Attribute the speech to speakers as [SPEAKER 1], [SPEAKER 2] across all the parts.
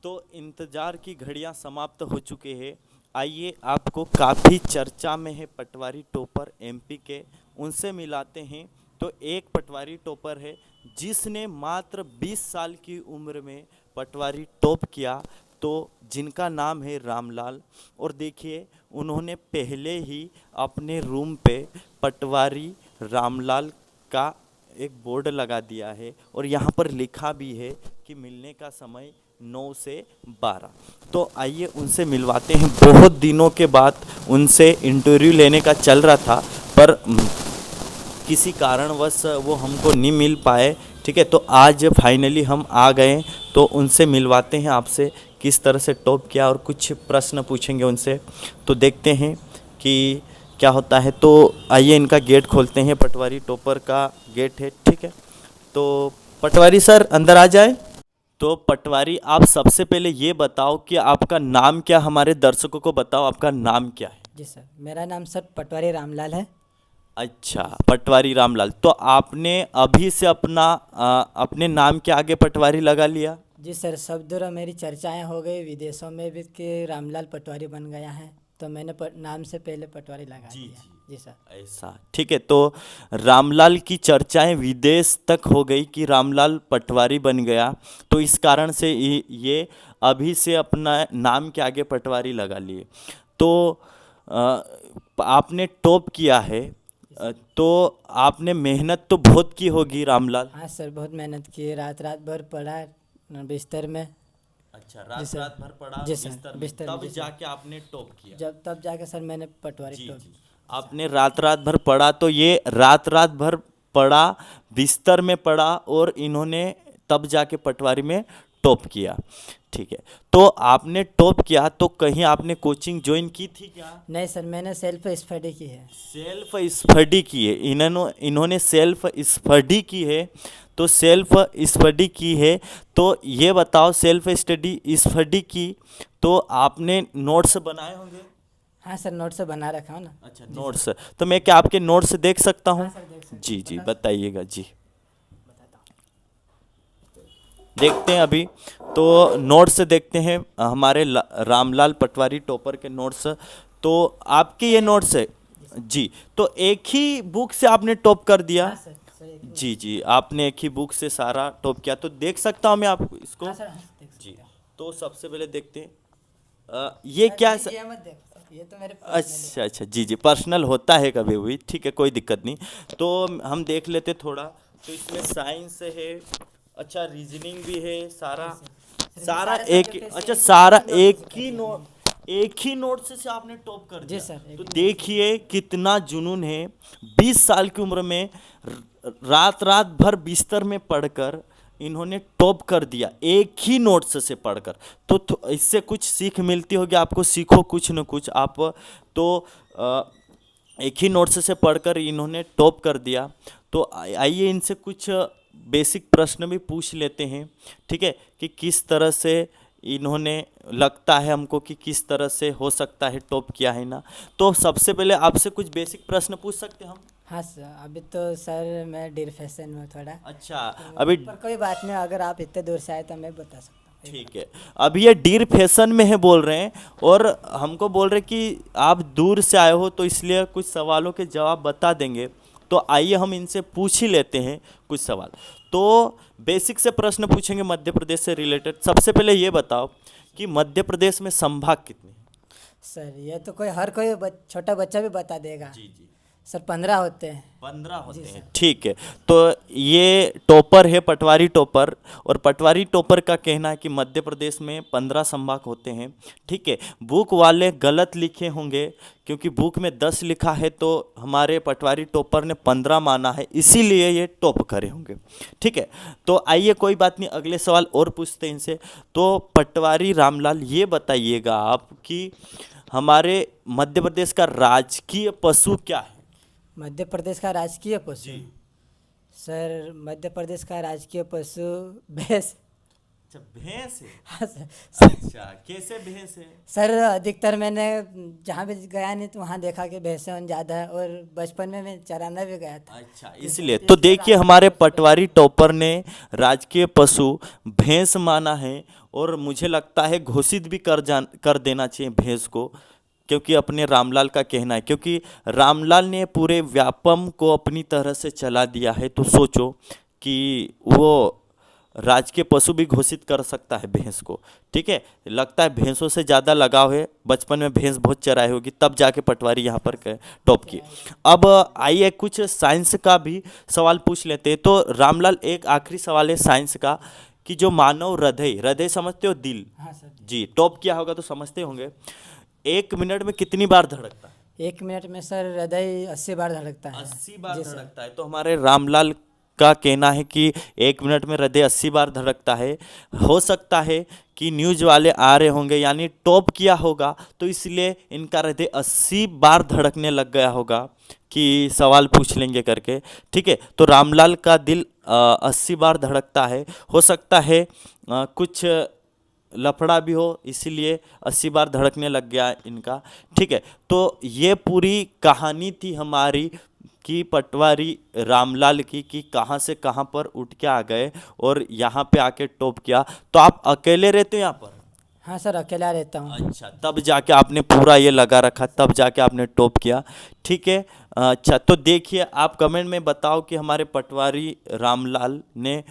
[SPEAKER 1] तो इंतज़ार की घड़ियां समाप्त हो चुके हैं। आइए आपको काफ़ी चर्चा में है पटवारी टॉपर एमपी के, उनसे मिलाते हैं। तो एक पटवारी टॉपर है जिसने मात्र 20 साल की उम्र में पटवारी टॉप किया, तो जिनका नाम है रामलाल। और देखिए उन्होंने पहले ही अपने रूम पे पटवारी रामलाल का एक बोर्ड लगा दिया है और यहाँ पर लिखा भी है कि मिलने का समय 9 से 12। तो आइए उनसे मिलवाते हैं। बहुत दिनों के बाद उनसे इंटरव्यू लेने का चल रहा था, पर किसी कारणवश वो हमको नहीं मिल पाए। ठीक है, तो आज फाइनली हम आ गए, तो उनसे मिलवाते हैं आपसे, किस तरह से टॉप किया और कुछ प्रश्न पूछेंगे उनसे। तो देखते हैं कि क्या होता है। तो आइए इनका गेट खोलते हैं, पटवारी टॉपर का गेट है। ठीक है, तो पटवारी सर अंदर आ जाए। तो पटवारी आप सबसे पहले ये बताओ कि आपका नाम क्या, हमारे दर्शकों को बताओ आपका नाम क्या है।
[SPEAKER 2] जी सर, मेरा नाम सर पटवारी रामलाल है।
[SPEAKER 1] अच्छा, पटवारी रामलाल। तो आपने अभी से अपने नाम के आगे पटवारी लगा लिया।
[SPEAKER 2] जी सर, सब दूर मेरी चर्चाएं हो गई विदेशों में भी कि रामलाल पटवारी बन गया है, तो मैंने नाम से पहले पटवारी लगा
[SPEAKER 1] जी
[SPEAKER 2] दिया।
[SPEAKER 1] जी,
[SPEAKER 2] जी सर।
[SPEAKER 1] ऐसा ठीक है। तो रामलाल की चर्चाएं विदेश तक हो गई कि रामलाल पटवारी बन गया, तो इस कारण से ये अभी से अपना नाम के आगे पटवारी लगा लिए। तो अ, आपने टॉप किया है, तो आपने मेहनत तो बहुत की होगी रामलाल।
[SPEAKER 2] हाँ सर, बहुत मेहनत की, रात रात भर पढ़ा बिस्तर में।
[SPEAKER 1] अच्छा,
[SPEAKER 2] जी
[SPEAKER 1] रात
[SPEAKER 2] सर।
[SPEAKER 1] रात भर पढ़ा
[SPEAKER 2] जी सर,
[SPEAKER 1] बिस्तर में,
[SPEAKER 2] बिस्तर में।
[SPEAKER 1] तब
[SPEAKER 2] जी सर,
[SPEAKER 1] जाके आपने टॉप किया।
[SPEAKER 2] जब तब जाके सर मैंने पटवारी
[SPEAKER 1] जी
[SPEAKER 2] टॉप।
[SPEAKER 1] जी,
[SPEAKER 2] जी सर।
[SPEAKER 1] आपने रात रात भर पढ़ा, तो ये रात रात भर पढ़ा, बिस्तर में पढ़ा, और इन्होंने तब जाके पटवारी में टॉप किया। ठीक है, तो आपने टॉप किया तो कहीं आपने कोचिंग ज्वाइन की थी क्या।
[SPEAKER 2] नहीं सर, मैंने सेल्फ स्टडी की है।
[SPEAKER 1] सेल्फ स्टडी की है, इन्होंने सेल्फ स्टडी की है। तो सेल्फ स्टडी की है, तो ये बताओ सेल्फ स्टडी की, तो आपने नोट्स बनाए होंगे।
[SPEAKER 2] हाँ सर, नोट से बना रखा हूँ ना।
[SPEAKER 1] अच्छा,
[SPEAKER 2] जी सर।
[SPEAKER 1] नोट्स। तो मैं क्या आपके नोट्स देख सकता
[SPEAKER 2] हाँ
[SPEAKER 1] हूँ।
[SPEAKER 2] सर, देख सकते
[SPEAKER 1] जी
[SPEAKER 2] हैं,
[SPEAKER 1] जी,
[SPEAKER 2] बता सकते
[SPEAKER 1] बताइएगा जी।
[SPEAKER 2] हैं, बताता हूँ।
[SPEAKER 1] देखते हैं अभी। तो नोट्स देखते हैं हमारे रामलाल पटवारी टॉपर के नोट्स। तो आपके ये नोट्स है।
[SPEAKER 2] जी सर।
[SPEAKER 1] जी, तो एक ही बुक से आपने टॉप कर दिया।
[SPEAKER 2] हाँ सर, सर एक ही
[SPEAKER 1] जी
[SPEAKER 2] बुक
[SPEAKER 1] जी, आपने एक ही बुक से सारा टॉप किया, तो देख सकता हूँ मैं आप
[SPEAKER 2] से।
[SPEAKER 1] इसको।
[SPEAKER 2] हाँ सर, हाँ देख
[SPEAKER 1] जी,
[SPEAKER 2] सकते हो।
[SPEAKER 1] तो सबसे पहले देखते हैं ये
[SPEAKER 2] सर
[SPEAKER 1] क्या
[SPEAKER 2] ये मत देखो सर, ये तो मेरे पर्सनल है।
[SPEAKER 1] अच्छा अच्छा, जी जी, पर्सनल होता है कभी भी, ठीक है, कोई दिक्कत नहीं। तो हम देख लेते थोड़ा। तो इसमें साइंस है, अच्छा रीजनिंग भी है, सारा
[SPEAKER 2] जी सर, सर इसमें
[SPEAKER 1] सारा
[SPEAKER 2] सारे
[SPEAKER 1] एक,
[SPEAKER 2] सब्जेक्ट ऐसे
[SPEAKER 1] अच्छा
[SPEAKER 2] हैं कि
[SPEAKER 1] सारा
[SPEAKER 2] एक ही नोट से कर दिया मैंने।
[SPEAKER 1] एक ही नोट से आपने टॉप कर
[SPEAKER 2] जी
[SPEAKER 1] दिया।
[SPEAKER 2] सर, एक
[SPEAKER 1] तो
[SPEAKER 2] ही नोट से कर
[SPEAKER 1] देखिए कितना जुनून है। 20 साल की उम्र में रात रात भर बिस्तर में पढ़कर इन्होंने टॉप कर दिया, एक ही नोट्स से पढ़कर। इससे कुछ सीख मिलती होगी आपको, सीखो कुछ न कुछ आप। तो अ, एक ही नोट्स से पढ़कर इन्होंने टॉप कर दिया। तो आइए इनसे कुछ बेसिक प्रश्न भी पूछ लेते हैं। ठीक है, कि किस तरह से इन्होंने, लगता है हमको कि किस तरह से हो सकता है टॉप किया है ना। तो सबसे पहले आपसे कुछ बेसिक प्रश्न पूछ सकते हैं हम।
[SPEAKER 2] हाँ सर, अभी तो सर मैं डीर फैशन में हूँ थोड़ा,
[SPEAKER 1] अच्छा,
[SPEAKER 2] तो
[SPEAKER 1] अभी
[SPEAKER 2] पर कोई बात नहीं, अगर आप इतने दूर से आए तो मैं बता सकता हूँ, कोई
[SPEAKER 1] ठीक
[SPEAKER 2] बात
[SPEAKER 1] है, अभी ये डीर फैशन में है बोल रहे हैं, और हमको बोल रहे कि आप दूर से आए हो, तो इसलिए कुछ सवालों के जवाब बता देंगे। तो आइए हम इनसे पूछ ही लेते हैं कुछ सवाल। तो बेसिक से प्रश्न पूछेंगे मध्य प्रदेश से रिलेटेड। सबसे पहले ये बताओ कि मध्य प्रदेश में संभाग कितने हैं?
[SPEAKER 2] सर ये तो कोई हर कोई छोटा बच्चा भी बता देगा।
[SPEAKER 1] जी जी,
[SPEAKER 2] सर 15 होते हैं।
[SPEAKER 1] 15
[SPEAKER 2] जी
[SPEAKER 1] होते हैं,
[SPEAKER 2] सर।
[SPEAKER 1] ठीक है। तो ये टॉपर है, पटवारी टॉपर। और पटवारी टॉपर का कहना है कि मध्य प्रदेश में 15 संभाग होते हैं। ठीक है, बुक वाले गलत लिखे होंगे, क्योंकि बुक में 10 लिखा है, तो हमारे पटवारी टॉपर ने 15 माना है, इसीलिए ये टॉप करे होंगे। ठीक है, तो आइए कोई बात नहीं, अगले सवाल और पूछते हैं इनसे। तो पटवारी रामलाल ये बताइएगा आप कि हमारे मध्य प्रदेश का राजकीय पशु क्या है।
[SPEAKER 2] मध्य प्रदेश का राजकीय पशु।
[SPEAKER 1] जी,
[SPEAKER 2] सर मध्य प्रदेश का राजकीय पशु भैंस।
[SPEAKER 1] अच्छा भैंस है।
[SPEAKER 2] हाँ सर।
[SPEAKER 1] अच्छा कैसे भैंस है?
[SPEAKER 2] सर अधिकतर मैंने जहाँ भी गया नहीं तो वहाँ देखा कि भैंसें उन ज़्यादा है, और बचपन में मैं चराना भी गया था।
[SPEAKER 1] अच्छा
[SPEAKER 2] तो
[SPEAKER 1] इसलिए
[SPEAKER 2] सर
[SPEAKER 1] तो
[SPEAKER 2] इसलिए
[SPEAKER 1] देखिए
[SPEAKER 2] राजकीय
[SPEAKER 1] हमारे
[SPEAKER 2] पशु
[SPEAKER 1] पटवारी टॉपर ने राजकीय पशु भैंस माना है, और मुझे लगता है घोषित भी कर देना चाहिए भैंस को, क्योंकि अपने रामलाल का कहना है, क्योंकि रामलाल ने पूरे व्यापम को अपनी तरह से चला दिया है। तो सोचो कि वो राजकीय पशु भी घोषित कर सकता है भैंस को। ठीक है, लगता है भैंसों से ज़्यादा लगाव है, बचपन में भैंस बहुत चराई होगी तब जाके पटवारी यहाँ पर टॉप किए। अब आइए कुछ साइंस का भी सवाल पूछ लेते हैं। तो रामलाल एक आखिरी सवाल है साइंस का, कि जो मानव हृदय, हृदय समझते हो, दिल,
[SPEAKER 2] हाँ सर।
[SPEAKER 1] जी टॉप किया होगा तो समझते होंगे, 1 मिनट में कितनी बार धड़कता है?
[SPEAKER 2] 1 मिनट में सर हृदय 80 बार धड़कता है।
[SPEAKER 1] 80 बार
[SPEAKER 2] जी सर।
[SPEAKER 1] धड़कता है। तो हमारे रामलाल का कहना है कि 1 मिनट में हृदय 80 बार धड़कता है। हो सकता है कि न्यूज वाले आ रहे होंगे यानी टॉप किया होगा, तो इसलिए इनका हृदय 80 बार धड़कने लग गया होगा कि सवाल पूछ लेंगे करके। ठीक है, तो रामलाल का दिल 80 बार धड़कता है। हो सकता है कुछ लफड़ा भी हो, इसीलिए 80 बार धड़कने लग गया इनका। ठीक है, तो ये पूरी कहानी थी हमारी कि पटवारी रामलाल की, कि कहाँ से कहाँ पर उठ के आ गए और यहाँ पे आके टॉप किया। तो आप अकेले रहते हो यहाँ पर?
[SPEAKER 2] हाँ सर अकेला रहता हूँ।
[SPEAKER 1] अच्छा, तब जाके आपने पूरा ये लगा रखा, तब जाके आपने टॉप किया। ठीक है, अच्छा तो देखिए आप कमेंट में बताओ कि हमारे पटवारी रामलाल ने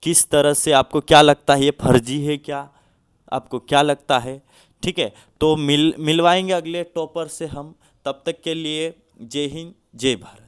[SPEAKER 1] किस तरह से, आपको क्या लगता है ये फर्जी है क्या, आपको क्या लगता है? ठीक है, तो मिलवाएंगे अगले टॉपर से हम। तब तक के लिए जय हिंद जय भारत।